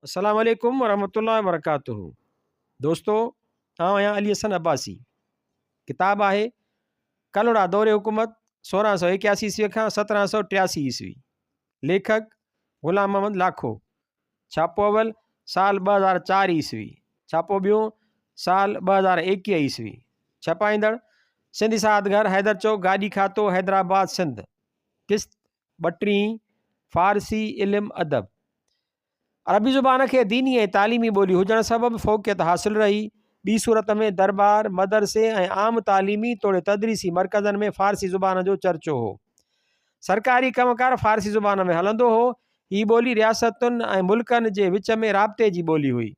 अस्सलाम वालेकुम वरहमतुल्लाहि वबरकातुहू। दोस्तों, आहियां अली हसन अब्बासी। किताब आहे कलोड़ा दौरे हुकूमत 1681 ईस्वी खां 1783 ईस्वी। लेखक ग़ुलाम मोहम्मद लाखो। छापो अवल साल 2004 ईस्वी। छापो ॿियो साल 2021 ईस्वी। छपाईंदड़ सिंधी सादगर हैदर चौक गाॾी खातो हैदराबाद सिंध। किस्त 32 फ़ारसी इल्म अदब। अरबी ज़ुबान खे दीनी ऐं तालीमी ॿोली हुजण सबबि फ़ोक़ियत हासिल रही। ॿी सूरत में दरबार मदरसे ऐं आम तालीमी तोड़े तदरीसी मरकज़नि में फ़ारसी ज़ुबान जो चर्चो हो। सरकारी कमकार फ़ारसी ज़ुबान में हलंदो हो। हीअ ॿोली रियासतुनि ऐं मुल्कनि जे विच में राब्ते जी ॿोली हुई।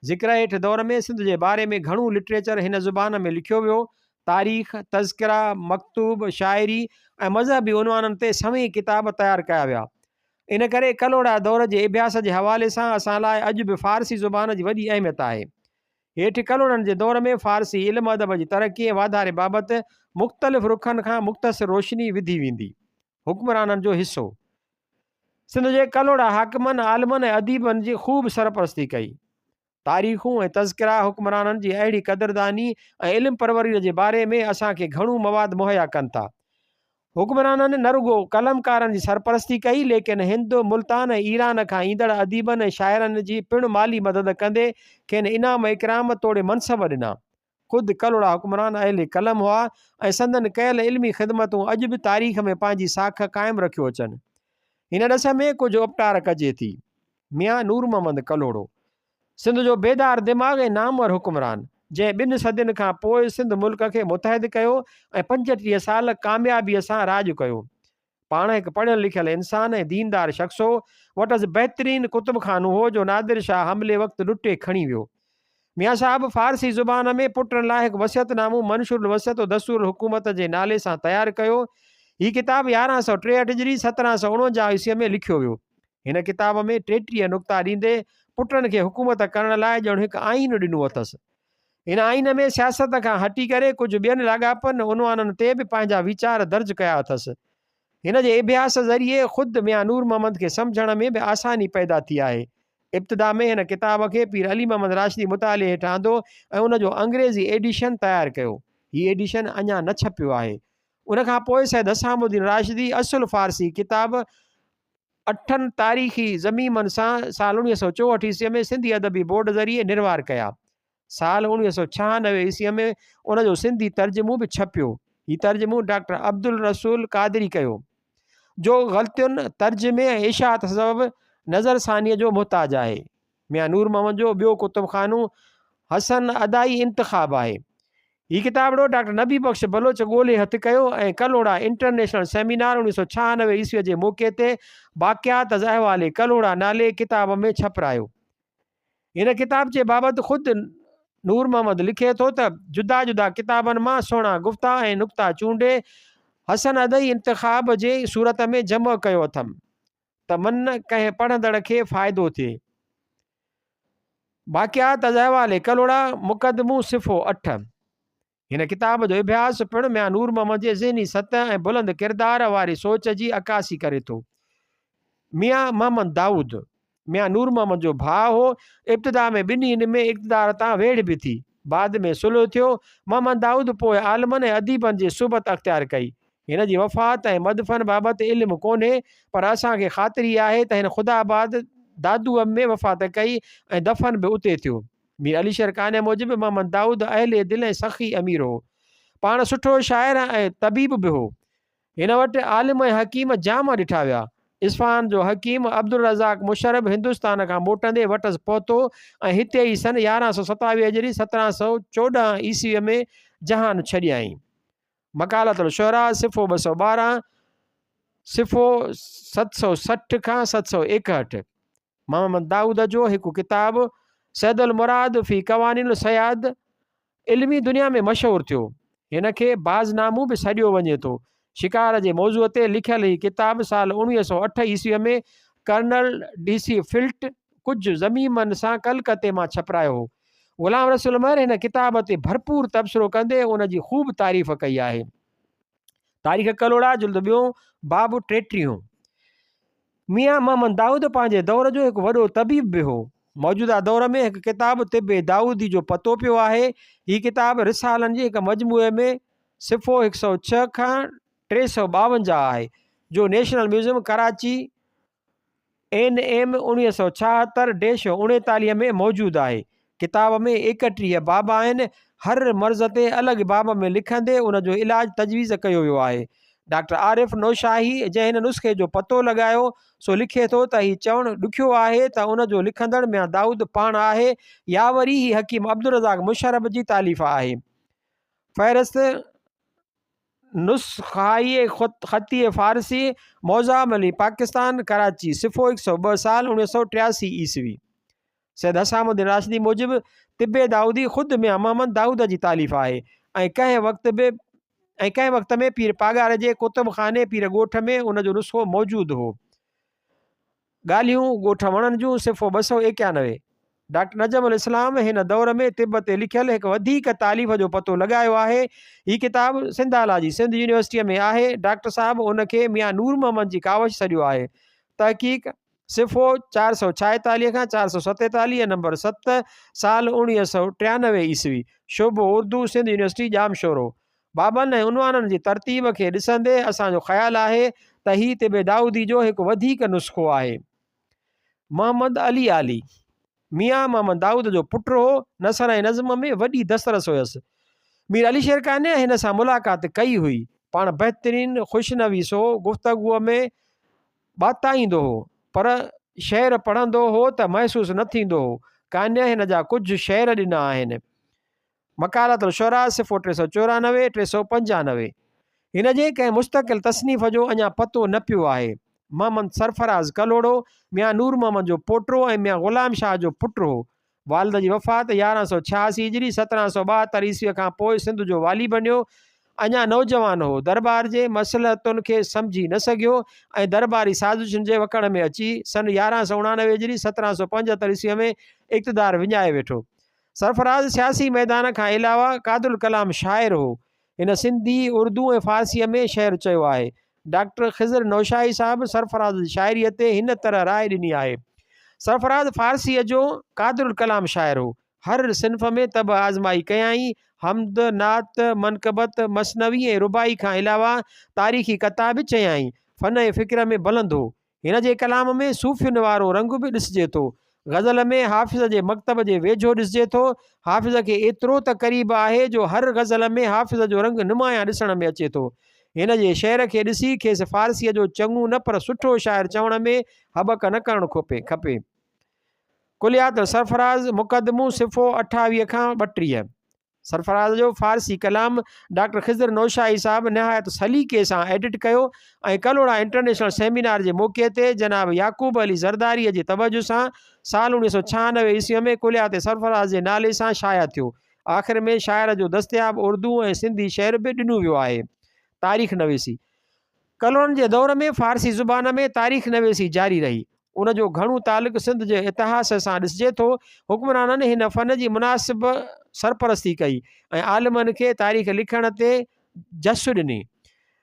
ज़िक्र हेठि दौर में सिंध जे बारे में घणो लिटरेचर हिन ज़ुबान में लिखियो वियो। तारीख़, तज़किरा, मकतूब, शाइरी ऐं मज़हबी उनवाननि ते सवें किताब तयारु कया विया। इन करे कलोड़ा दौर जे अभ्यास जे हवाले सां असां लाइ अॼु बि फ़ारसी ज़ुबान जी वॾी अहमियत आहे। हेठि कलोड़नि जे दौर में फ़ारसी इल्म अदब जी तरक़ी ऐं वाधारे बाबति मुख़्तलिफ़ रुखनि खां मुख़्तसिर रोशनी विधी वेंदी। हुक्मराननि जो हिसो। सिंध जे कलोड़ा हाकिमनि आलिमनि ऐं अदीबनि जी ख़ूब सरपरस्ती कई। तारीख़ूं ऐं तज़किरा हुक्मराननि जी अहिड़ी क़दरदानी ऐं इल्म परवरीअ जे बारे में असांखे घणो मवाद मुहैया कनि था। हुक्मराननि न रुगो कलमकारनि जी सरपरस्ती कई, लेकिन हिंद, मुल्तान ऐं ईरान खां ईंदड़ अदीबनि ऐं शाइरनि जी पिणु माली मदद कंदे खेनि इनाम इकराम तोड़े मनसब ॾिना। ख़ुदि कलोड़ा हुक्मरान अहले कलम हुआ ऐं संदनि कयल इल्मी ख़िदमतूं अॼु बि तारीख़ में पंहिंजी साख क़ाइमु रखियो अचनि। हिन ॾस में कुझु उपटार कजे थी। मियां नूर मोहम्मद कलोड़ो सिंध जो बेदार दिमाग़ ऐं नामवर हुक्मरान, जंहिं 2 सदियुनि खां पोइ सिंध मुल्क खे मुतहद कयो ऐं 35 साल कामयाबीअ सां राॼ कयो। पाण हिकु पढ़ियल लिखियल इंसान ऐं दीनदार शख़्स हो। वटसि बहितरीन कुतुबखानो हो जो नादिर शाह हमले वक़्तु लुटे खणी वियो। मियां साहब फ़ारसी ज़ुबान में पुटनि लाइ हिकु वसियतनामो मंशूर वसियत दस्तूर हुकूमत जे नाले सां तयारु कयो। हीअ किताब 1163 हिजरी 1749 ईस्वीअ में लिखियो वियो। हिन किताब में 33 नुक़्ता ॾींदे पुटनि खे हुकूमत करण लाइ ॼण हिकु आइन ॾिनो अथसि। हिन आइन में सियासत खां हटी करे कुझु ॿियनि लाॻापनि उनवाननि ते बि पंहिंजा वीचार दर्ज कया अथसि। हिन जे अभ्यास ज़रिए ख़ुदि मियां नूर मोहम्मद खे सम्झण में बि आसानी पैदा थी आहे। इब्तिदा में हिन किताब खे पीर अली मोहम्मद राशिदी मुताले हेठि आंदो ऐं उनजो अंग्रेज़ी एडिशन तयारु कयो। हीअ एडिशन अञा न छपियो आहे। उनखां पोइ सैयद हसामुद्दीन राशिदी असुल फ़ारसी किताब 8 तारीख़ी ज़मीमनि सां साल 1964 ईस्वीअ में सिंधी अदबी बोर्ड ज़रिए निर्वार कया। साल 1996 ईस्वीअ में उनजो सिंधी तर्जुमो बि छपियो। हीउ तर्जुमो डॉक्टर अब्दुल रसूल कादरी कयो, जो ग़लतियुनि तर्जुमे ऐं इशाअत सबबि नज़रसानीअ जो मुहताज आहे। मियां नूर मोहम्मद जो ॿियो कुतुबखानो हसन अदाई इंतिखाब आहे। हीअ किताब डॉक्टर नबी बख्श बलोच ॻोल्हे हथु कयो ऐं कलोड़ा इंटरनेशनल सेमिनार 1996 ईस्वीअ जे मौक़े ते वाक़ियात अहवाले कलोड़ा नाले किताब में छपरायो। हिन किताब जे बाबति ख़ुदि नूर मोहम्मद लिखे थो त जुदा जुदा किताबनि मां सुहिणा गुफ़्ता ऐं नुक़्ता चूंडे हसन अदई इंतिखाब जे सूरत में जमा कयो अथमि त मन कंहिं पढ़ंदड़ खे फ़ाइदो थिए। वाक़ियात अहवाले कलोड़ा मुक़दमो सिफ़ो 8। हिन किताब जो अभ्यास पिणु मियां नूर मोहम्मद जे ज़हनी सतह ऐं बुलंद किरदार वारी सोच जी अकासी करे थो। मियां मोहम्मद दाऊद मियां नूर मोहम्मद जो भाउ हो। इब्तिदा में ॿिन्ही में इक़्तिदार तां वेड़ बि थी। बाद में सुलह थियो। मोहम्मद दाऊद पोइ आलिमनि ऐं अदीबनि जी सुबत अख़्तियार कई। हिन जी वफ़ात ऐं मदफ़न बाबति इल्मु कोन्हे, पर असांखे ख़ातिरी आहे त हिन ख़ुदाबाद दादूअ में वफ़ात कई ऐं दफ़न बि उते थियो। मीर अली शरकाने मूजिबि मोहम्मद दाऊद अहले दिलि ऐं सख़ी अमीर हो। पाण सुठो शाइर ऐं तबीब बि हो। हिन वटि आलिम ऐं हकीम जाम ॾिठा विया। इस्फहान जो हकीम अब्दुल रज़ाक मुशरफ हिंदुस्तान खां मोटंदे वटसि पहुतो ऐं हिते ई सन 1127 हिजरी 1714 ईस्वीअ में जहान छॾियईं। मकालतुल शुअरा सिफ़ो 212 सिफ़ो 760 खां 761। मोहम्मद दाऊद जो हिकु किताब सैदुल मुराद फ़ी क़वानीनुल सयाद इल्मी दुनिया में मशहूरु थियो। हिन खे बाज़नामो बि सॾियो वञे थो। शिकार जे मौज़ूअ ते लिखियल ही किताब साल 1908 ईस्वीअ में कर्नल DC फिल्ट कुझु ज़मीमनि सां कलकते मां छपरायो हो। ग़ुलाम रसूल महर हिन किताब ते भरपूर तबसरो कंदे उन जी ख़ूब तारीफ़ कई आहे। तारीख़ कलोड़ा जुल्द ॿियो बाब 33। मियां मोहम्मद दाऊद पंहिंजे दौर जो हिकु वॾो तबीब बि हो। मौजूदा दौर में हिकु किताब तिब दाऊदी जो पतो पियो आहे। हीअ किताब रिसालनि जे हिकु मजमूए में सिफ़ो 106 खां 352 आहे, जो नेशनल म्यूज़ियम कराची NM 1976-39 में मौजूदु आहे। किताब में 31 बाब आहिनि। हर मर्ज़ ते अलॻि बाब में लिखंदे उनजो इलाज तजवीज़ कयो वियो आहे। डॉक्टर आरिफ नौशाही जंहिं हिन नुस्ख़े जो पतो लॻायो सो लिखे थो त हीउ चवणु ॾुखियो आहे त उनजो लिखंदड़ मियां दाऊद पाण आहे या वरी ही हकीम अब्दुल रज़ाक मुशर्रफ जी तालीफ़ आहे। फ़हरिस्त नुस्ख़ाई ख़ती फ़ारसी मौज़ाम अली पाकिस्तान कराची सिफ़ो 102 साल 1983 ईस्वी। सैयद हसामुद्दीन राशिदी मूजिबि तिब्बे दाऊदी ख़ुदि मियां मोहम्मद दाऊद जी तालीफ़ आहे ऐं कंहिं वक़्त में पीर पागार जे कुतुब ख़ाने पीर ॻोठ में उनजो नुस्ख़ो मौजूदु हो। ॻाल्हियूं ॻोठ वणनि जूं सिफ़ो 291। डॉक्टर नजम अल इस्लाम हिन दौर में तिब ते लिखियल हिकु वधीक तालीफ़ जो पतो लॻायो आहे। हीअ किताब सिंधाला जी सिंध यूनिवर्सिटीअ में आहे। डॉक्टर साहिबु उनखे मियां नूर मोहम्मद जी कावश सॾियो आहे। तहक़ीक़ सिफ़ो 446 खां 447 नंबर 7 साल 1993 ईस्वी। शोबो उर्दू सिंध यूनिवर्सिटी जामशोरो। बाबनि ऐं उनवाननि जी तरतीब खे ॾिसंदे असांजो ख़्यालु आहे त हीउ तिब दाऊदी जो हिकु वधीक नुस्ख़ो आहे। मोहम्मद अली आली मियां मोहम्मद दाऊद जो पुटु हो। नसर ऐं नज़्म में वॾी दस्तरस हुयसि। मीर अली शेर खाने हिन सां मुलाक़ात कई हुई। पाण बहितरीनु ख़ुशनवीस हो। गुफ़्तगूअ में बाताईंदो हो, पर शेर पढ़ंदो हो त महसूसु न थींदो हो। कान्य हिन जा कुझु शेर ॾिना आहिनि। मकालत शुरा सिफ़ो 394 395। हिन जे कंहिं मुस्तक़िल तसनीफ़ जो अञा पतो न पियो आहे। मोहम्मद सरफराज़ कलोड़ो मियां नूर मोहम्मद जो पोटो ऐं मियां ग़ुलाम शाह जो पुटु हो। वालिद जी वफ़ात 1186 हिजरी 1772 ईस्वीअ खां पोइ सिंध जो वाली बणियो। अञा नौजवान हो। दरबार जे मसलहतुनि खे सम्झी न सघियो ऐं दरबारी साज़िशुनि जे वकड़ में अची सन 1189 हिजरी 1775 ईस्वीअ में इक़्तिदार विञाए वेठो। सरफराज़ सियासी मैदान खां अलावा कादुल कलाम शाइर हो। हिन सिंधी उर्दू ऐं फ़ारसीअ में शेर चयो आहे। डॉक्टर ख़िज़र नौशाही साहिबु सरफराज़ जी शाइरीअ ते हिन तरह राय ॾिनी आहे। सरफराज़ फ़ारसीअ जो कादुल कलाम शाइर हो। हर सिन्फ़ में तब आज़माई कयाई। हमद, नात, मनकबत, मसनवी ऐं रुबाई खां अलावा तारीख़ी कता बि चयाई। फ़न ऐं फ़िक्र में बुलंद हो। हिन जे कलाम में सूफ़ियुनि वारो रंग बि ॾिसिजे थो। ग़ज़ल में हाफ़िज़ जे मकतब जे वेझो ॾिसिजे थो। हाफ़िज़ खे एतिरो त क़रीब आहे जो हर ग़ज़ल में हाफ़िज़ जो रंग नुमायां ॾिसण में अचे थो। हिन जे शेर खे ॾिसी खेसि फ़ारसीअ जो चङो न पर सुठो शाइर चवण में हबक न करणु खपे। कुलियात सरफराज़ मुक़दमो सिफ़ो 28 खां 32। सरफराज़ जो फ़ारसी कलाम डॉक्टर ख़िज़र नौशाही साहिबु निहायत सलीक़े सां एडिट कयो ऐं कलोड़ा इंटरनेशनल सेमिनार जे मौक़े ते जनाब याकूब अली ज़रदारीअ जे तवजु सां साल 1996 ईस्वीअ में कुलियात सरफराज़ जे नाले सां शाया थियो। आख़िर में शाइर जो दस्तयाब उर्दू ऐं सिंधी शेर बि ॾिनो वियो आहे। तारीख़ नवेसी कलोड़नि जे दौर में फ़ारसी ज़ुबान में तारीख़ नवेसी जारी रही। उनजो घणो तालुक़ सिंध जे इतिहास सां ॾिसिजे थो। हुक्मराननि हिन फ़न जी मुनासिब सरपरस्ती कई ऐं आलिमनि खे तारीख़ लिखण ते जस ॾिनी।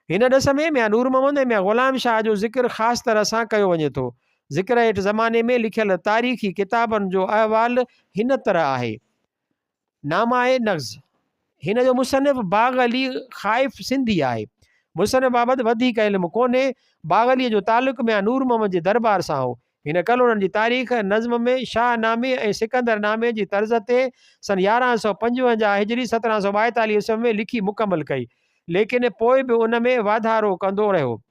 हिन ॾिस में मियां नूर मोहम्मद ऐं मियां ग़ुलाम शाह जो ज़िक्र ख़ासि तरह सां कयो वञे थो। ज़िक्र हेठि ज़माने में लिखियल तारीख़ी किताबनि जो अहवाल हिन तरह आहे। नामाए नग़्ज़ हिन जो मुसनिफ़ बाग़ अली ख़ाइफ़ सिंधी आहे। मुसनिफ़ बाबति वधीक इल्मु कोन्हे। बाग़ अलीअ जो तालुक़ मियां नूर मोहम्मद जे दरबार सां हो। हिन कलोड़नि जी तारीख़ नज़्म में शाह नामे ऐं सिकंदर नामे जी तर्ज़ ते सन 1155 हिजरी 1742 ईस्वी में लिखी मुकमल कई, लेकिन पोइ बि उन में वाधारो कंदो रहियो।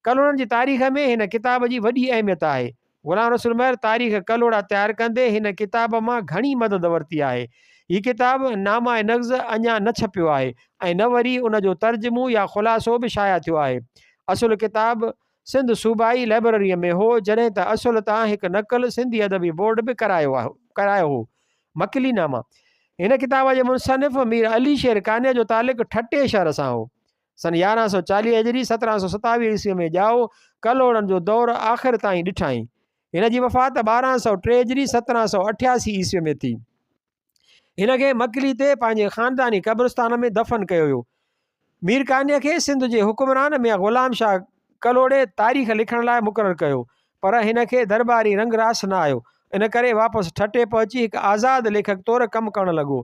कलोड़नि जी तारीख़ में हिन किताब जी वॾी अहमियत आहे। ग़ुलाम रसूल महर तारीख़ कलोड़ा तयारु कंदे हिन किताब मां घणी मदद वरिती आहे। हीअ किताब नामा नग़्ज़ अञा न छपियो आहे ऐं न वरी उनजो तर्जुमो या ख़ुलासो बि शाया थियो आहे। असुलु किताब सिंध सूबाई लाइब्रेरीअ में हो, जॾहिं त असुल तां हिकु नक़ल सिंधी अदबी बोर्ड बि करायो हो। मकली नामा हिन किताब जे मुसनिफ़ मीर अली शेर काने जो तालिक़ ठटे शहर सां हो। सन 1140 हिजरी 1727 ईस्वी में ॼाओ। कलोड़नि जो दौर आख़िर ताईं ॾिठाई। हिन जी वफ़ात 1203 हिजरी 1788 ईस्वी में थी। हिन खे मकली ते पंहिंजे ख़ानदानी क़ब्रिस्तान में दफ़न कयो वियो। मीर कान्य खे सिंध जे हुक्मरान मियां ग़ुलाम शाह कलोड़े तारीख़ लिखण लाइ मुक़ररु कयो। पर हिन खे दरबारी रंग रास न आयो, इन करे वापसि ठटे पहुची हिकु आज़ादु लेखक तौरु कमु करणु लॻो।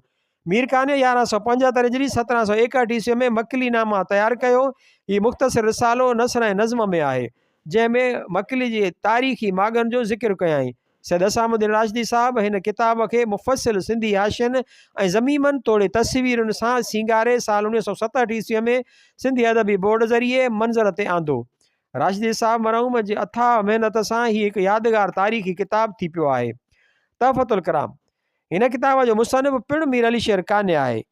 मीर खाने 1175 हिजरी 1761 ईस्वीअ में मकलीनामा तयारु कयो। हीउ मुख़्तसिर रिसालो नसर ऐं नज़्म में आहे, जंहिंमें मकली जी तारीख़ी माॻनि जो ज़िक्र कयाई। सैयद असामुद्दीन राशिदी साहिबु हिन किताब खे मुफ़सिल सिंधी हाशियनि ऐं ज़मीमनि तोड़े तस्वीरुनि सां सींगारे साल 1967 ईस्वीअ में सिंधी अदबी बोर्ड ज़रिए मंज़र ते आंदो। राशिदी साहिबु मरहूम जी अथाह महिनत सां हीउ हिकु यादगार तारीख़ी किताब थी पियो आहे। तहफ़तुल कलाम हिन किताब जो मुसनिफ़ पिणु मीर अली शेर कान्हे आहे।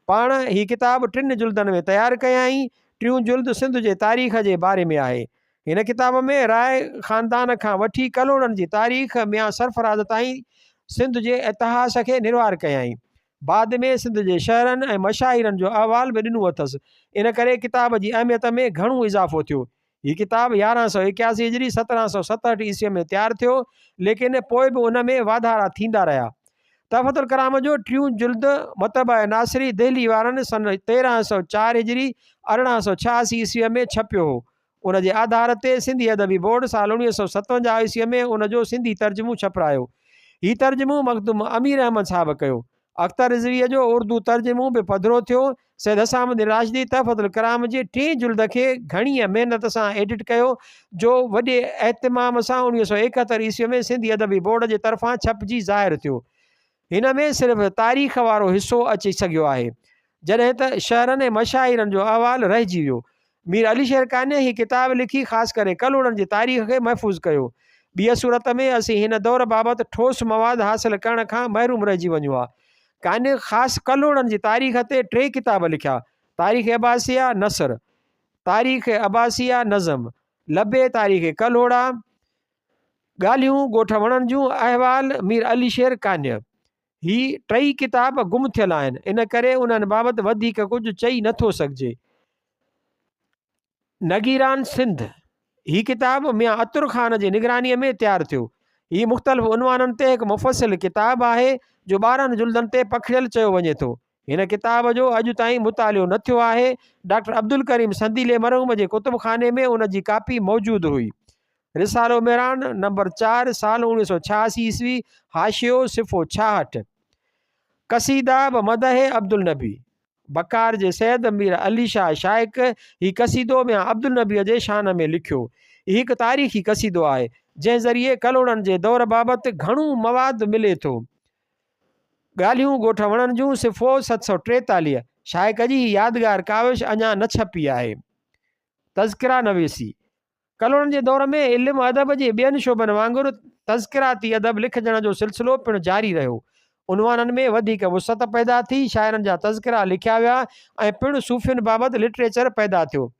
पाण हीअ किताब 3 जुल्दनि में तयारु कयाई। 3 जुल्द सिंध जे तारीख़ जे बारे में आहे। हिन किताब में राय ख़ानदान खां वठी कलोड़नि जी तारीख़ मियां सरफराज़ ताईं सिंध जे इतिहास खे निर्वार कयाई। बाद में सिंध जे शहरनि ऐं मशाइरनि जो अहवाल बि ॾिनो अथसि। इन करे किताब जी अहमियत में घणो इज़ाफ़ो थियो। हीअ किताब 1181 हिजरी 1767 ईस्वीअ में तयारु थियो, लेकिन पोइ बि उन में वाधारा थींदा रहिया। तहफ़तुल कलाम जो 3 जुल्द मतबा नासिरी दिल्ली वारनि सन 1304 हिजरी 1886 ईस्वीअ में छपियो हो। उन जे आधार ते सिंधी अदबी बोर्ड साल 1957 ईस्वीअ में उन जो सिंधी तर्जुमो छपरायो। हीउ तर्जुमो मखदूम अमीर अहमद साहिबु कयो। अख्तर रिज़वीअ जो उर्दू तर्जुमो बि पधिरो थियो। सैयद असामुद्दीन राशिदी तहफ़तुल कलाम जे 3 जुल्द खे घणी महिनत सां एडिट कयो, जो वॾे एहतमाम सां 1971 ईस्वीअ में सिंधी अदबी बोर्ड जे तरफ़ां छपजी ज़ाहिर थियो। हिन में सिर्फ़ु तारीख़ वारो हिसो अची सघियो आहे, जॾहिं त शहरनि ऐं मशाइरनि जो अहवाल रहिजी वियो। मीर अली शेर काने हीअ किताब लिखी ख़ासि करे कलोड़नि जी तारीख़ खे महफ़ूज़ कयो। ॿिए सूरत में असीं हिन दौर बाबति ठोस मवाद हासिल करण खां महरूम रहिजी वञूं हा। काने ख़ासि कलोड़नि जी तारीख़ ते 3 किताब लिखिया: तारीख़ अब्बासिया नसर, तारीख़ अब्बासिया नज़म, लबे तारीख़ कलोड़ा, ॻाल्हियूं ॻोठ वणनि जूं, अहवाल मीर अली शेर कान्य। ही 3 किताब गुम थियल आहिनि, इन करे उन्हनि बाबति वधीक कुझु चई नथो सघिजे। नगीरान सिंध ही किताब मियां अतुर ख़ान जी निगरानीअ में तयारु थियो। हीअ मुख़्तलिफ़ उनवाननि ते हिकु मुफ़सिल किताब आहे, जो 12 जुल्दनि ते पखिड़ियल चयो वञे थो। हिन किताब जो अॼु ताईं मुतालियो न थियो आहे। डॉक्टर अब्दुल करीम संदीले मरहूम जे कुतुब खाने में उन जी कापी मौजूदु हुई। रिसालो मेरान नंबर 4 साल 1986 ईस्वी, हाशियो सिफ़ो 66। कसीदा ब मदह अब्दुल नबी, बकार जे सैद मीर अली शाह शाइक ही कसीदो में अब्दुल नबीअ जे शान में लिखियो। हीउ हिकु तारीख़ी कसीदो आहे, जंहिं ज़रिए कलोड़नि जे दौर बाबति घणो मवाद मिले थो। ॻाल्हियूं ॻोठ वणनि जूं सिफ़ो 743 शाइक जी यादगार काविश अञा न छपी आहे। तज़किरा नवेसी कलोड़नि जे दौर में इल्मु अदब जे ॿियनि शोबनि वांगुरु तज़किराती अदब लिखजण जो सिलसिलो पिणु जारी रहियो। उनवाननि में वधीक वुसत पैदा थी, शाइरनि जा तज़किरा लिखिया विया ऐं पिणु सूफ़ियुनि बाबति लिटरेचर पैदा थियो।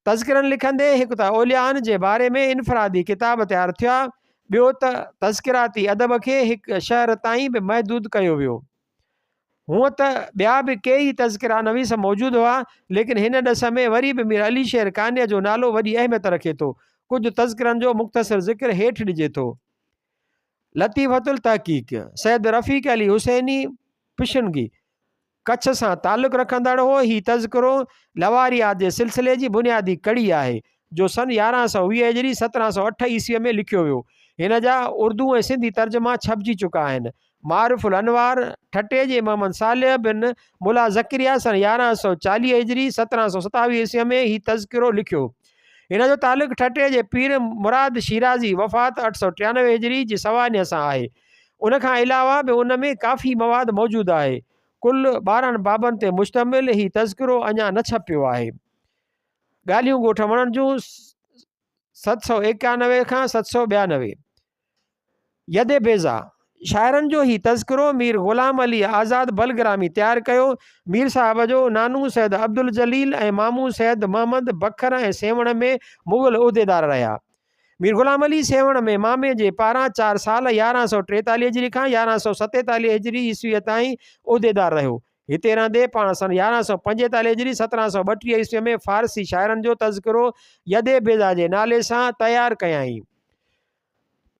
तज़किरनि लिखंदे हिकु त औलियान जे बारे में इनफ़रादी किताब तयारु थिया, ॿियो त तज़किराती अदब खे हिकु शहर ताईं बि महदूद कयो वियो। हूअं त ॿिया बि कई तज़किरा नवीस मौजूदु हुआ, लेकिन हिन ॾस में वरी बि मीर अली शेर कान्य जो नालो वॾी अहमियत रखे थो। कुझु तज़किरनि जो मुख़्तसिर ज़िक्र हेठि ॾिजे थो। लतीफ़तुल तहक़ीक़ सैयद रफ़ीक अली हुसैनी पिशनगी कच्छ सां तालुक़ु रखंदड़ हो। हीउ तज़किरो लवारियात जे सिलसिले जी बुनियादी कड़ी आहे, जो सन 1120 हिजरी 1708 ईस्वीअ में लिखियो वियो। हिन जा उर्दू ऐं सिंधी तर्जुमा छपजी चुका आहिनि। मारुफ़ुल अनवार ठटे जे मोहम्मद सालिह बिन मुला ज़करिया सन 1140 हिजरी 1727 ईस्वीअ में हीउ तज़किरो लिखियो। हिन जो तालुक़ु ठटे जे पीर मुराद शिराज़ी वफ़ात 893 हिजरी जी सवानीअ सां आहे। उन खां अलावा बि उन में काफ़ी मवाद मौजूदु आहे। कुल 12 बाबनि ते मुश्तमिल हीउ तज़किरो अञा न छपियो आहे। ॻाल्हियूं ॻोठ वणनि जूं 791 खां 792। यदे बेज़ा शाइरनि जो हीउ तज़किरो मीर ग़ुलाम अली आज़ाद बलग्रामी तयारु कयो। मीर साहिब जो नानू सैयद अब्दुल जलील ऐं मामू सैयद मोहम्मद बखर ऐं सेवण में मुग़ल उहिदेदार रहिया। मीर ग़ुलाम अली सेवण में मामे जे पारां 4 साल 1143 हिजरी खां 1147 हिजरी ईस्वीअ ताईं उहिदेदार रहियो। हिते रहंदे पाण सन 1145 हिजरी 1732 ईस्वीअ में फ़ारसी शाइरनि जो तज़किरो यदे बेज़ा जे नाले सां तयारु कयाई।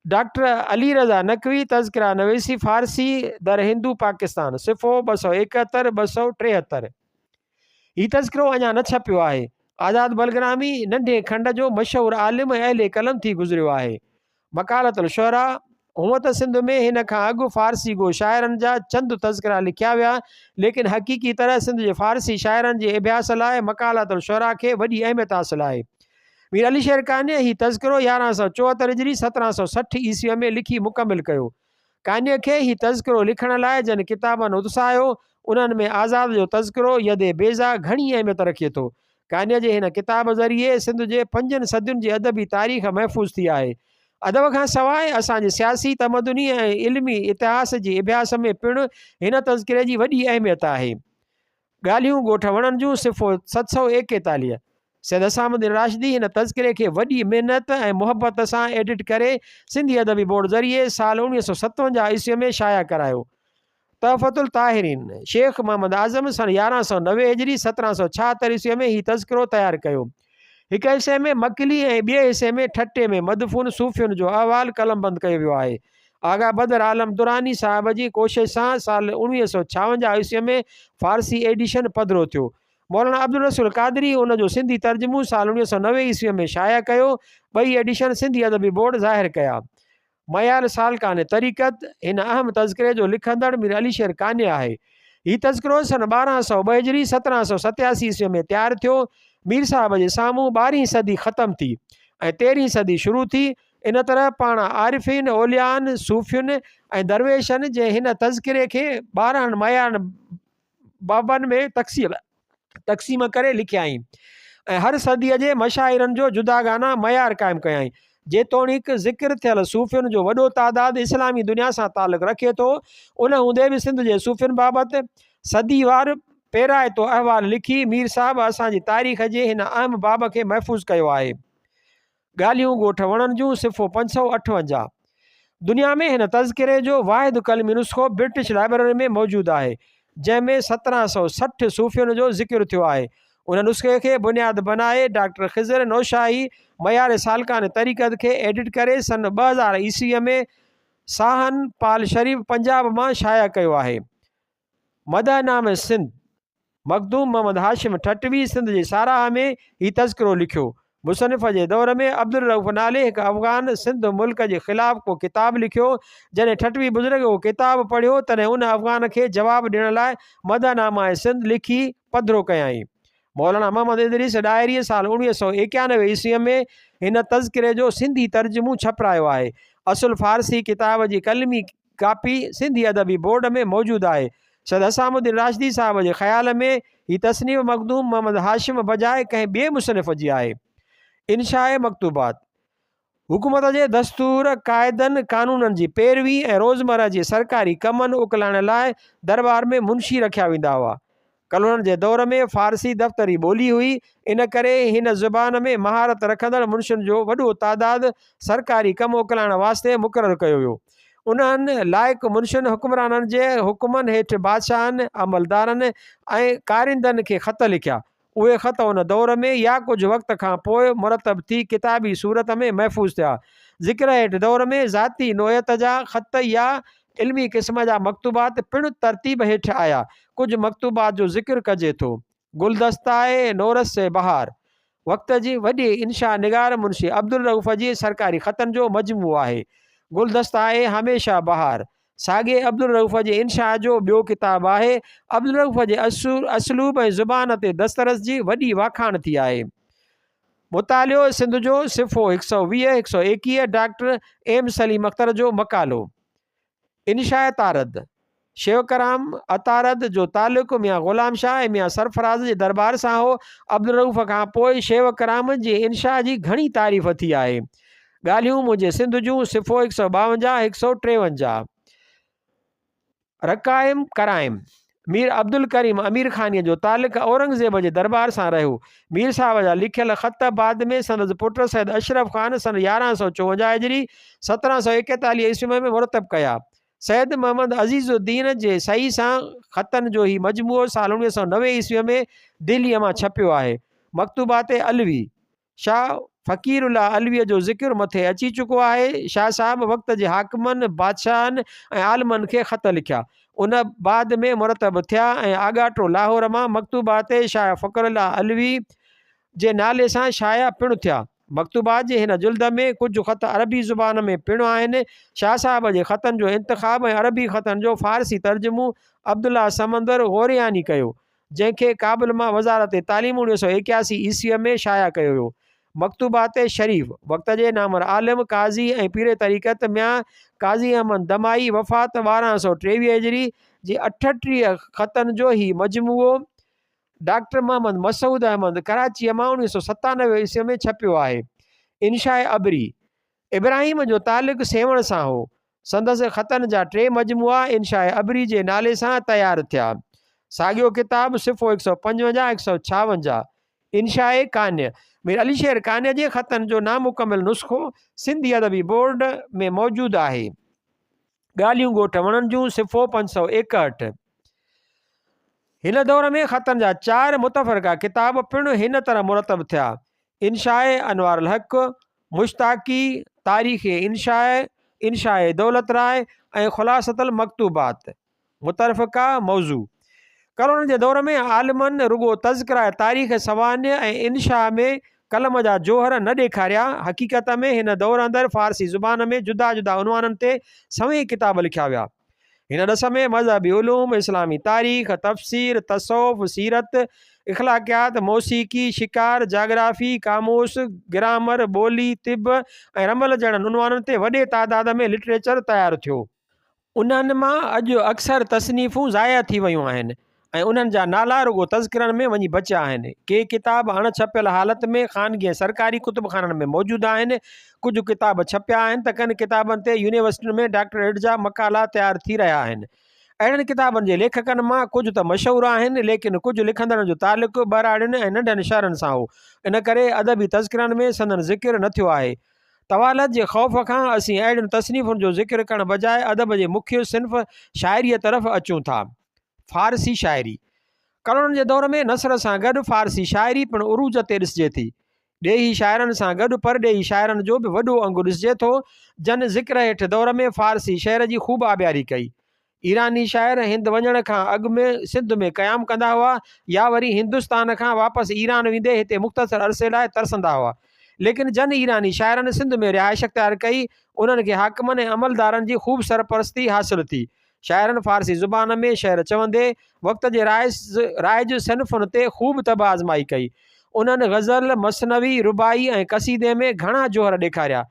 डॉक्टर अली रज़ा नकवी तज़किरा नवेसी फ़ारसी दर हिंदू पाकिस्तान सिफ़ो 271 273। हीउ तज़किरो अञा न छपियो आहे। आज़ाद बलग्रामी नंढे खंड जो मशहूरु आलिम अहले कलम थी गुज़रियो आहे। मकालतुल शुअरा। हूअं त सिंध में हिन खां अॻु फ़ारसी गो शाइरनि जा चंद तज़किरा लिखिया विया, लेकिन हक़ीक़ी तरह सिंध जे फ़ारसी शाइरनि जे अभ्यास लाइ मकालतुल शुअरा खे वॾी अहमियत हासिलु आहे। मीर अली शेर कान्य ही तज़किरो 1174 हिजरी 1760 ईस्वीअ में लिखी मुकमिल कयो। कान्य खे ही तज़किरो लिखण लाइ जन किताबनि उत्साहियो, उन्हनि में आज़ाद जो तज़किरो यदे बेज़ा घणी अहमियत रखे थो। कान्य जे हिन किताब ज़रिए सिंध जे 5 सदियुनि जी अदबी तारीख़ महफ़ूज़ थी आहे। अदब खां सवाइ असांजे सियासी तमदुनी ऐं इल्मी इतिहास जी अभ्यास में पिणु हिन तज़किरे जी वॾी अहमियत आहे। ॻाल्हियूं ॻोठ वणनि जूं सिफ़ो 741। सैयद असामुद्दीन राशिदी हिन तज़किरे खे वॾी महिनत ऐं मुहबत सां एडिट करे सिंधी अदबी बोर्ड ज़रिए साल 1957 ईस्वीअ में शाया करायो। तहफ़तुल ताहिरीन शेख मोहम्मद आज़म सन 1190 हिजरी 1776 ईस्वीअ में ही तज़किरो तयारु कयो। हिक हिसे में मकली ऐं ॿिए हिसे में ठटे में मदफ़ून सूफ़ियुनि जो अहवाल कलमबंद कयो वियो आहे। आगा बदर आलम दुरानी साहिब जी कोशिश सां साल 1956 ईस्वीअ में फ़ारसी एडिशन पधिरो थियो। मौलाना अब्दुल रसूल क़ादरी उन जो सिंधी तर्जुमो साल 1990 ईस्वीअ में शाया कयो। ॿई एडिशन सिंधी अदबी बोर्ड ज़ाहिर कया। मयार सालकान तरीक़त हिन अहम तज़किरे जो लिखंदड़ मीर अली शेर कान्य आहे। हीउ तज़किरो सन 1202 हिजरी 1787 ईस्वीअ में तयारु थियो। मीर साहब जे साम्हूं 12वीं सदी ख़तमु थी ऐं 13वीं सदी शुरू थी। इन तरह पाण आरिफ़ीन ओलियान सूफ़ियुनि ऐं दरवेशनि जे हिन तज़किरे खे 12 मयार बाबनि में तक़सीम करे लिखियाई ऐं हर सदीअ जे मशाइरनि जो जुदागाना मयार क़ाइमु कयाई। जेतोणीक ज़िक्र थियल सूफ़ियुनि जो वॾो तादाद इस्लामी दुनिया सां तालुक़ रखे थो, उन हूंदे बि सिंध जे सूफ़ियुनि बाबति सदीवार पेराइतो अहवाल लिखी मीर साहब असांजी तारीख़ जे हिन अहम बाब खे महफ़ूज़ कयो आहे। ॻाल्हियूं ॻोठ वणनि जूं सिफ़ो 558। दुनिया में हिन तज़किरे जो वाहिद कलमी नुस्ख़ो ब्रिटिश लाइब्रेरी में मौजूदु आहे, जंहिंमें 1760 सूफ़ियुनि जो ज़िक्र थियो आहे। उन नुस्ख़े खे बुनियादु बनाए डॉक्टर ख़िज़र नौशाही मयार सालकान तरीक़त खे एडिट करे सन 2000 ईस्वीअ में साहन पाल शरीफ़ पंजाब मां शाया कयो आहे। मदहनाम सिंध मखदूम मोहम्मद हाशिम ठटवी सिंध जे साराह में ही तज़किरो लिखियो। मुसनिफ़ जे दौर में अब्दुल रऊफ़ नाले हिकु अफ़गान सिंध मुल्क जे ख़िलाफ़ को किताबु लिखियो। जॾहिं ठटवी बुज़ुर्ग उहो किताबु पढ़ियो तॾहिं उन अफ़गान खे जवाबु ॾियण लाइ मदहनामा सिंध लिखी पधिरो कयाई। मौलाना मोहम्मद इदरीस डायरी साल 1991 ईस्वीअ में हिन तज़किरे जो सिंधी तर्जुमो छपरायो आहे। असुल फ़ारसी किताब जी कलमी कापी सिंधी अदबी बोर्ड में मौजूदु आहे। सैयद असामुद्दीन राशिदी साहब जे ख़्याल में ही तसनीफ़ मखदूम मोहम्मद हाशिम बजाए कंहिं ॿिए मुसनिफ़ जी आहे। इनशाए मकतूबात हुकूमत जे दस्तूर क़ाइदनि कानूननि जी पैरवी ऐं रोज़मर्रा जे सरकारी कमनि उकलाइण लाइ दरबार में मुंशी रखिया वेंदा हुआ। कलोननि जे दौर में फ़ारसी दफ़्तरी ॿोली हुई, इन करे हिन ज़ुबान में महारत रखंदड़ मुंशियुनि जो वॾो तादाद सरकारी कमु उकलाइण वास्ते मुक़ररु कयो वियो। उन्हनि लाइक़ु मुंशियुनि हुक्मराननि जे हुकुमनि हेठि बादशाहनि अमलदारनि ऐं कारिंदनि खे ख़त लिखिया। उहे ख़त उन दौर में या कुझु वक़्त खां पोइ मुरतब थी किताबी सूरत में महफ़ूज़ थिया। ज़िक्र हेठि दौर में ज़ाती नोयत जा ख़त या इल्मी क़िस्म जा मकतूबात पिणु तरतीब हेठि आया। कुझु मकतूबात जो ज़िक्र कजे थो। गुलदस्ताए नोरस बहार वक़्त जी वॾी इनशा निगार मुंशी अब्दुल रऊफ़ जी सरकारी ख़तनि जो मजमू आहे। गुलदस्ताए हमेशा बहार साॻे अब्दुल रऊफ़ जे इनशा जो ॿियो किताबु आहे। अब्दुल रऊफ़ जे असलूब ऐं ज़ुबान ते दस्तरस जी वॾी वाखाण थी आहे। मुतालियो सिंध जो सिफ़ो 120-121 डॉक्टर एम सलीम अख्तर जो मकालो। इनशा तारद शेवकराम अतारद जो तालुक़ु मियां ग़ुलाम शाह ऐं मियां सरफराज़ जे दरबार सां हो। अब्दुल रऊफ़ खां पोइ शेवकराम जे इनशा जी घणी तारीफ़ थी आहे। ॻाल्हियूं मुंहिंजे सिंध जूं सिफ़ो 152-153। रकाइम कराइम मीर अब्दुल करीम अमीर ख़ानीअ जो तालुक़ु औरंगज़ेब जे दरबार सां रहियो। मीर साहब जा लिखियल ख़त बाद में संदसि पुटु सैयद अशरफ ख़ान सन 1154 हिजरी 1741 ईस्वी में मुरतब कया। सैयद मोहम्मद अज़ीज़ुद्दीन जे सही सां ख़तनि जो ही मजमूओ साल 1990 ईस्वीअ में दिल्लीअ मां छपियो आहे। मकतूबात अलवी शाह फ़कीरुल्लाह अलवीअ जो ज़िक्र मथे अची चुको आहे। शाह साहब वक़्त जे हाकिमनि बादशाहनि ऐं आलमनि खे ख़त लिखिया, उन बाद में मुरतब थिया ऐं आगाटो लाहौर मां मकतूबात शाह फ़कीरुल्लाह अलवी जे नाले सां शाया पिणु थिया। मकतूबात जे हिन जुल्द में कुझु ख़त अरबी ज़ुबान में पिण आहिनि। शाह साहब जे ख़तनि जो इंतिख़ाब ऐं अरबी ख़तनि जो फ़ारसी तर्जुमो अब्दुल्ला समंदर ग़ोरियानी कयो, जंहिंखे काबुल मां वज़ारत तालीम 1981 ईस्वीअ में शाया कयो वियो। मकतूबात शरीफ़ वक़्त जे नामर आलिम काज़ी ऐं पीर तरीक़त मियां काज़ी अहमद दमाई वफ़ात 1223 हिजरी जे 38 ख़तनि जो ही मजमूओ डॉक्टर मोहम्मद मसूद अहमद कराची मां 1997 ईस्वी में छपियो आहे। इनशाए अबरी इब्राहिम जो तालिक़ सेवण सां हो। संदसि ख़तनि जा 3 मजमूआ इनशाए अबरी जे नाले सां तयारु थिया। साॻियो किताब सिफ़ो 155 156। इनशाए कान्य मीर अली शेर कान्य जे ख़तनि जो नामुकमिल नुस्ख़ो सिंधी अदबी बोर्ड में मौजूदु आहे। ॻाल्हियूं ॻोठ वणनि जूं सिफ़ो 561। हिन दौर में ख़तनि जा 4 मुतफ़रक़ा किताब पिणु हिन तरह मुरतब थिया। इनशाए अनवारुल हक़, मुश्ताकी, तारीख़ इनशाए दौलत राय ऐं ख़ुलासतुल मकतूबात। मुतरफ़िका मौज़ू करोड़नि जे दौर में आलिमनि रुगो तज़किरा तारीख़ सवान्य ऐं इनशा में कलम जा जोहर न ॾेखारिया। हक़ीक़त में हिन दौर अंदरि फ़ारसी ज़ुबान में जुदा जुदा उनवाननि ते सवें किताब लिखिया विया। हिन ॾस में मज़हबी उलूम, इस्लामी तारीख़, तफ़सीर, तसौफ़, सीरत, इख़लाक़ियात, मौसीकी, शिकार, जाग्राफ़ी, कामूस, ग्रामर, ॿोली, तिब ऐं रमल जहिड़नि उनवाननि ते वॾे तादाद में लिटरेचर तयारु थियो। उन्हनि मां अॼु अक्सर तसनीफ़ूं ज़ाया थी वियूं आहिनि ऐं उन्हनि जा नाला रुगो तज़किरनि में वञी बचिया आहिनि। के किताब अणछपियल हालत में ख़ानगी ऐं सरकारी कुतुबखाननि में मौजूदु आहिनि। कुझु किताब छपिया आहिनि त कनि किताबनि ते यूनिवर्सिटियुनि में डॉक्टरेट जा मक़ाला तयारु थी रहिया आहिनि। अहिड़नि किताबनि जे लेखकनि मां कुझु त मशहूरु आहिनि, लेकिन कुझु लिखंदड़नि जो तालुक़ु ॿराड़ियुनि ऐं नंढनि शहरनि सां हो। इन करे अदबी तज़किरनि में संदन ज़िक्र न थियो आहे। तवालत जे ख़ौफ़ खां असीं अहिड़ियुनि तसनीफ़ुनि जो ज़िक्र करण बजाए अदब जे मुख्य सिन्फ़ शाइरीअ तरफ़ अचूं था। फ़ारसी शाइरी करोड़नि जे दौर में नसर सां गॾु फ़ारसी शाइरी पिणु उरूज ते ॾिसिजे थी। ॾेही शाइरनि सां गॾु परॾेही शाइरनि जो बि वॾो अंगु ॾिसिजे थो। जन ज़िक्र हेठि दौर में फ़ारसी शहर जी ख़ूब आबियारी कई। ईरानी शाइर हिंद वञण खां अॻु में सिंध में क़याम कंदा हुआ या वरी हिंदुस्तान खां वापसि ईरान वेंदे हिते मुख़्तसर अरसे लाइ तरसंदा हुआ। लेकिन जन ईरानी शाइरनि सिंध में रिहाइश अख़्तियार कई। उन्हनि खे हाकिमनि ऐं अमलदारनि जी ख़ूब सरपरस्ती हासिलु थी। शाइरनि फ़ारसी ज़ुबान में शहर चवंदे वक़्त जे राइज सनफ़ुनि ते ख़ूब तब आज़माई कई। उन्हनि ग़ज़ल, मसनवी, रुबाई ऐं क़सीदे में घणा जोहर ॾेखारिया।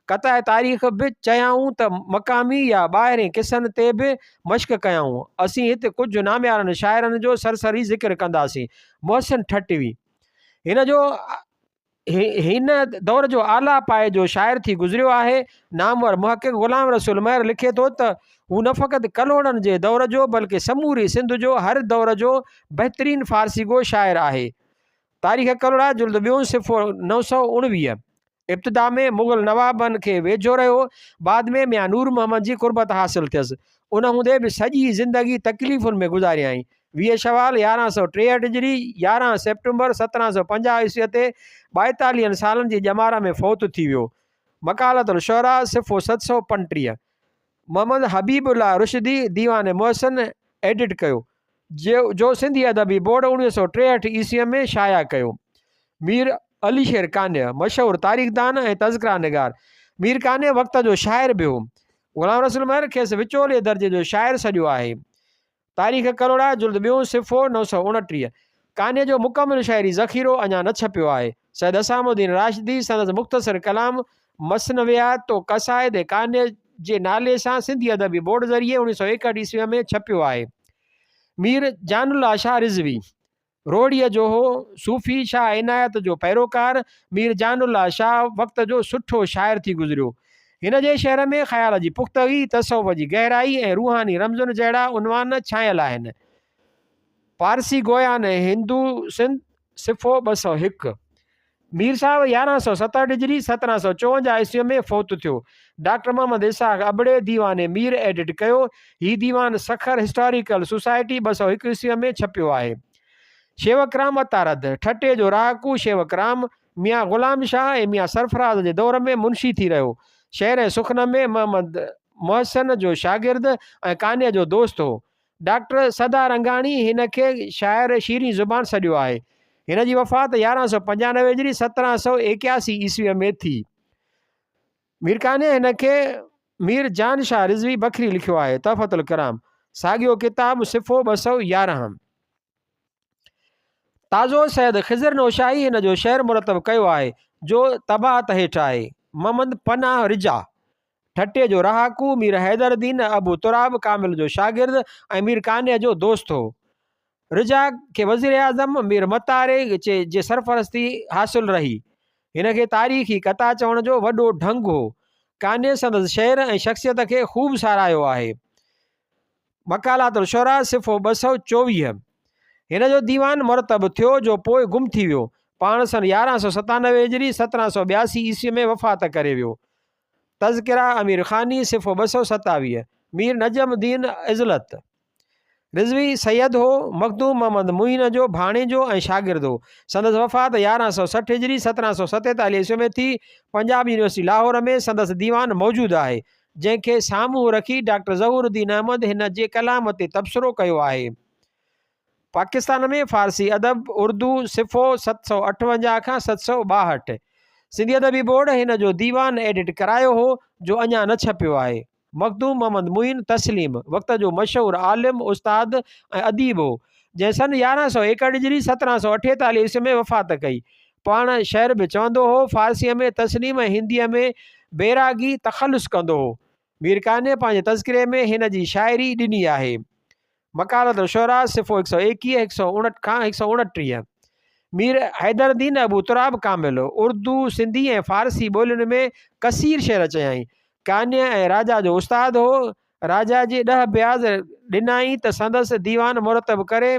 क़ताए तारीख़ बि चयाऊं त मक़ामी या ॿाहिरें क़िसनि ते बि मश्क कयाऊं। असीं हिते कुझु नामियारनि शाइरनि जो सरसरी ज़िक्र कंदासीं। मोहसिन ठटवी हिन दौर जो आला पाए जो शाइर थी गुज़रियो आहे। नामवर मुहक़िक़ ग़ुलाम रसूल महर लिखे थो त हू न फ़क़ति कलोड़नि जे दौर जो बल्कि समूरी सिंध जो हर दौर जो बहितरीनु फ़ारसी गो शाइर आहे। तारीख़ कलोड़ा जुल्द ॿियों सिफ़ो 919। इब्तिदा में मुग़ल नवाबनि खे वेझो रहियो। बाद में मियां नूर मोहम्मद जी कुर्बत हासिलु थियसि। उन हूंदे बि सॼी ज़िंदगी तकलीफ़ुनि में गुज़ारियई। 20 शवाल 1163 हिजरी 11 सेप्टेम्बर 1750 ईस्वीअ ते 42 सालनि जी ॼमार में फ़ौत थी वियो। मक़ालतुल शुअरा सिफ़ो 735। मोहम्मद हबीबुल्लाह रुशदी दीवान मोहसिन एडिट कयो जो सिंधी अदबी बोर्ड 1963 ईस्वीअ में शाया कयो। मीर अली शेर कान्य मशहूरु तारीख़दान ऐं तज़किरा निगार। मीर कान्य वक़्त जो शाइर बि हो। ग़ुलाम रसूल महर खेसि विचोले दर्जे जो शाइर सॼो आहे। तारीख़ कलोड़ा जुल्द ॿियों सिफ़ो 929। कान्य जो मुकमिल शाइरी ज़ख़ीरो अञा न छपियो आहे। सैयद असामुद्दीन राशिदी संदसि मुख़्तसर कलाम मसनवियात तो क़साइद कान्य जे नाले सां सिंधी अदबी बोर्ड ज़रिए 1961 ईस्वीअ में छपियो आहे। मीर जानुल्ला शाह रिज़वी रोड़ीअ जो हो। सूफ़ी शाह इनायत जो पैरोकार मीर जानुल्ला शाह वक़्त जो सुठो शाइर थी गुज़रियो। हिन जे शहर में ख़्याल जी पुख़्तगी, तसौफ़ जी गहराई ऐं रूहानी रमज़ुनि जहिड़ा उनवान छायल आहिनि। पारसी गोयान हिंदू सिंध सिफ़ो 201। मीर साहब 1167 हिजरी 1754 ईस्वीअ में फ़ौत थियो। डॉक्टर मोहम्मद इसाक़ अबड़े दीवान मीर एडिट कयो। हीउ दीवान सखर हिस्टोरिकल सोसाइटी 201 ईस्वीअ में छपियो आहे। शेवकराम अतारद ठटे जो रहाकू शेवकराम मियाँ ग़ुलाम शाह ऐं मियाँ सरफराज़ जे दौर में मुंशी थी रहियो। शहर सुखन में मोहम्मद मोहसिन जो शागिर्द ऐं कान्य जो दोस्त हो। डॉक्टर सदा रंगाणी हिन खे शाइर शीरी ज़ुबान सॼो आहे। हिन जी वफ़ात 1195 हिजरी 1781 ईस्वीअ में थी। मीरकाने हिन खे मीर जान शाह रिज़वी बखरी लिखियो आहे तहफ़तुल कलाम, साॻियो किताब सिफ़ो 211। ताज़ो सैद ख़िज़र नौशाही हिन जो शहर मुरतब कयो आहे जो तबात हेठि आहे। मोहम्मद पनाह रिजा ठटे जो रहाकू मीर हैदरदीन अबू तुराब कामिल जो शागिर्द ऐं मीर कान्या जो दोस्त हो। रिजा खे वज़ीर आज़म मीर मतारे जे सरफरस्ती हासिल रही। हिन खे तारीख़ी कथा चवण जो वॾो ढंग हो। कान्हे संदसि शहर ऐं शख़्सियत खे ख़ूब सारायो आहे। मकालातुल शुरा सिफ़ो 224। हिन जो दीवान मुरतब थियो जो पोइ गुम थी वियो। पाण सन 1197 हिजरी 1782 ईस्वी में वफ़ात करे वियो। तज़किरा अमीर ख़ानी सिफ़ो 227। मीर नजमुद्दीन इज़लत रिज़वी सैयद हो, मखदूम मोहम्मद मुइन जो भाणेजो ऐं शागिर्द हो। संदसि वफ़ात 1160 हिजरी 1747 ईस्वी में थी। पंजाब यूनिवर्सिटी लाहौर में संदसि दीवान मौजूदु आहे, जंहिंखे साम्हूं रखी डॉक्टर ज़हूरुद्दीन अहमद हिन जे कलाम ते तबसरो कयो आहे। पाकिस्तान में फ़ारसी अदब उर्दू सिफ़ो 758 खां 762। सिंधी अदबी बोर्ड हिन जो दीवान एडिट करायो हो जो अञा न छपियो आहे। मखदूम मोहम्मद मुइन तस्लीम वक़्त जो मशहूरु आलिम उस्ताद ऐं अदीब हो, जंहिं सन 1161 हिजरी 1748 ईस्वी में वफ़ात कई। पाण शहर बि चवंदो हो। फ़ारसीअ में तस्लीम ऐं हिंदीअ में बैरागी तख़ल्लुस कंदो हो। मीरकाने पंहिंजे तज़किरे में हिन जी शाइरी ॾिनी आहे। मकालत शुरा सिफ़ो 121 159 खां 129। मीर हैदरदीन अबू तुराब कामिल उर्दू सिंधी ऐं फ़ारसी ॿोलियुनि में कसीर शेर चयाईं। कान्य ऐं राजा जो उस्ताद हो। राजा जे 10 ब्याज़ ॾिनाई त संदसि दीवान मुरतब करे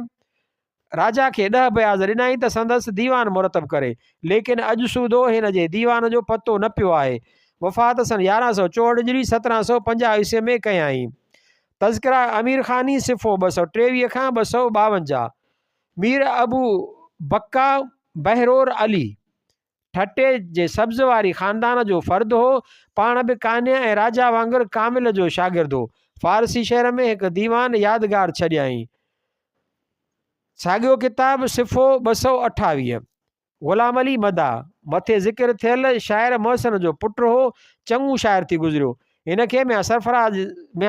राजा खे 10 ब्याज़ ॾिनाई त संदसि दीवान मुरतब करे, लेकिन अॼु सूदो हिन जे दीवान जो पतो न पियो आहे। वफ़ात सन 1164 हिजरी 1750 ईस्वी में कयाईं। तज़किरा अमीर ख़ानी सिफ़ो 223 खां 252। मीर अबू बक्का बहरोर अली ठटे जे सब्ज़ वारी ख़ानदान जो फ़र्द हो। पाण बि कान्या ऐं राजा वांगुरु कामिल जो शागिर्द हो। फ़ारसी शहर में हिकु दीवान यादगार छॾियाईं। साॻियो किताब सिफ़ो 228। ग़ुलाम अली मदा मथे ज़िक्र थियल शाइर मोहसिन जो पुटु हो। चङो शाइर थी गुज़रियो। हिन खे मियां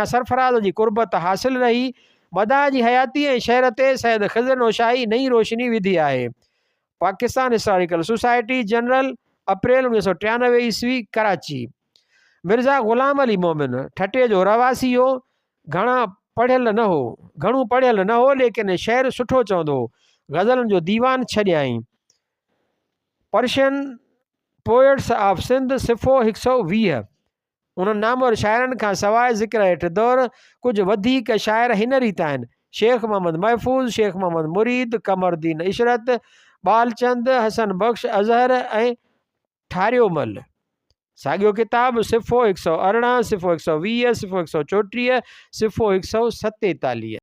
सरफराज़ जी कुर्बत हासिल रही। मदा जी हयाती ऐं शहर ते सैद ख़िज़र नौशाही नई रोशनी विधी आहे। पाकिस्तान हिस्टोरिकल सोसाइटी जनरल अप्रैल 1993 ईस्वी कराची। मिर्ज़ा ग़ुलाम अली मोमिन ठटे जो रवासी हो। घणो पढ़ियल न हो, लेकिन शहर सुठो चवंदो हो। ग़ज़लनि जो दीवान छॾियाईं। पर्शियन पोएट्स ऑफ सिंध सिफ़ो 120। उन्हनि नामवर शाइरनि खां सवाइ ज़िक्र हेठि दौर कुझु वधीक शाइर हिन रीति आहिनि: शेख मोहम्मद महफूज़, शेख मोहम्मद मुरीद, कमरदीन इशरत, बालचंद, हसन बख्श अज़हर ऐं ठारियोमल। साॻियो किताब सिफ़ो 118, सिफ़ो 120, सिफ़ो 134, सिफ़ो 147।